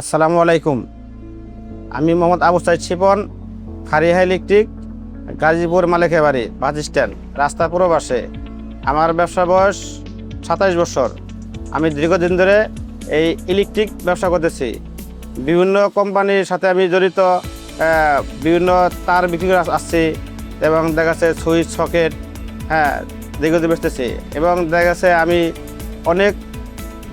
আসসালামু আলাইকুম। আমি মোহাম্মদ আবু সাইদ শিপন, ফারিহা ইলেকট্রিক, গাজীপুর মালিকের বাড়ি, বাস স্ট্যান্ড, রাস্তা পুরো পাশে। আমার ব্যবসা বয়স 27 বছর। আমি দীর্ঘদিন ধরে এই ইলেকট্রিক ব্যবসা করতেছি। বিভিন্ন কোম্পানির সাথে আমি জড়িত, বিভিন্ন তার বিক্রি করে আসছি এবং দেখা যাচ্ছে সুইচ সকেট, দীর্ঘদিন বেচতেছি। এবং দেখা যাচ্ছে আমি অনেক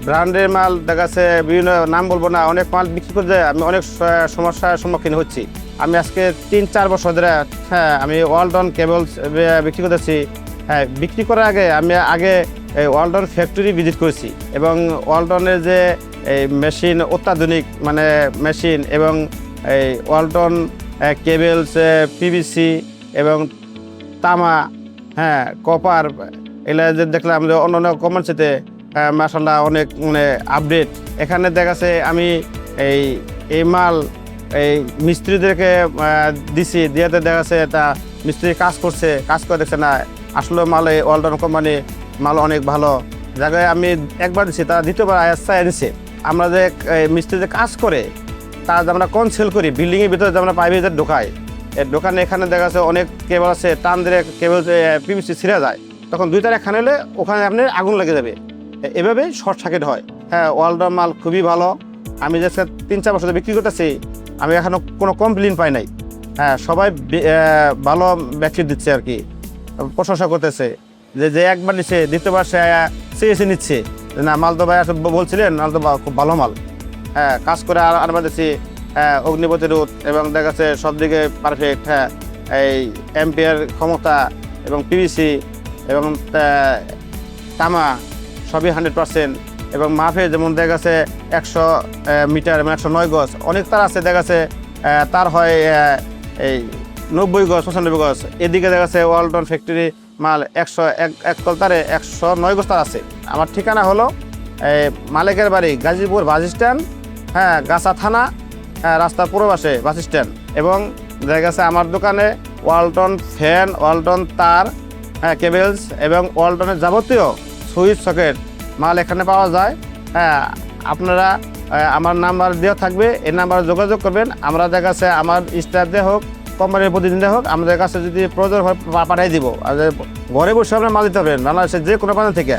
ব্র্যান্ডের মাল, দেখা যাচ্ছে বিভিন্ন নাম বলবো না, অনেক মাল বিক্রি করতে আমি অনেক সমস্যার সম্মুখীন হচ্ছি। আমি আজকে 3-4 বছর ধরে আমি ওয়ালটন কেবলস বিক্রি করতেছি। বিক্রি করার আগে আমি এই ওয়ালটন ফ্যাক্টরি ভিজিট করেছি এবং ওয়ালটনের যে এই মেশিন, অত্যাধুনিক মানে মেশিন, এবং এই ওয়ালটন কেবলস, পিভিসি এবং তামা, কপার, এগুলো যে দেখলাম যে অন্য অন্য কোম্পানিতে মাশাআল্লাহ অনেক মানে আপডেট। এখানে দেখা যাচ্ছে আমি এই মাল এই মিস্ত্রিদেরকে দিছি, দিয়াতে দেখা যাচ্ছে তা মিস্ত্রি কাজ করে দেখছে না আসলে মাল এই ওয়ালটন কোম্পানি মাল অনেক ভালো জায়গায়। আমি একবার দিছি, তারা দ্বিতীয়বার আয়াসায় দিছে। আমরা যে মিস্ত্রি যে কাজ করে তার আমরা কোন সেল করি, বিল্ডিংয়ের ভিতরে যে আমরা পাইপে ঢোকাই, এর দোকানে এখানে দেখা যাচ্ছে অনেক কেবল আছে, টান দিলে কেবল পিভিসি ছিঁড়ে যায়, তখন 2 তার এখানে এলে ওখানে আপনি আগুন লেগে যাবে, এভাবেই শর্ট সার্কিট হয়। ওয়ালটন মাল খুবই ভালো। আমি যে 3-4 বছর বিক্রি করতেছি, আমি এখনো কোনো কমপ্লেন পাই নাই। সবাই ভালো ব্যাখ্যা দিচ্ছে আর কি, প্রশংসা করতেছে যে একবার নিচ্ছে, দ্বিতীয়বার সে এসে নিচ্ছে না মাল তো ভাই বলছিলেন মাল তো খুব ভালো মাল। কাজ করে আনবার দিচ্ছি, অগ্নি প্রতিরোধ এবং দেখা যাচ্ছে সব দিকে পারফেক্ট। এই এম্পিয়ার ক্ষমতা এবং পিভিসি এবং তামা সবই 100%। এবং মাফে যেমন দেখা গেছে 100 মিটার এবং 109 গজ, অনেক তার আছে দেখা গেছে তার হয় এই 90 গজ, 95 গজ। এদিকে দেখা গেছে ওয়ালটন ফ্যাক্টরি মাল 101 তল তারে 109 গজ তার আছে। আমার ঠিকানা হলো মালিকের বাড়ি, গাজীপুর বাস স্ট্যান্ড, গাছা থানা, রাস্তা পুরো পাশে বাস স্ট্যান্ড। এবং দেখা গেছে আমার দোকানে ওয়ালটন ফ্যান, ওয়ালটন তার, কেবলস এবং ওয়ালটনের যাবতীয় সুইচ সকেট মাল এখানে পাওয়া যায়। আপনারা আমার নাম্বার দেওয়া থাকবে, এই নাম্বারে যোগাযোগ করবেন। আমরা দেখা যাচ্ছে আমার স্টাফ দিয়ে হোক, কোম্পানির প্রতিনিধি হোক, আমাদের কাছে যদি প্রয়োজন হয় পাঠিয়ে দিব। আর ঘরে বসে আপনার মাল দিতে পারবেন বাংলাদেশের যে কোনো প্রান্ত থেকে।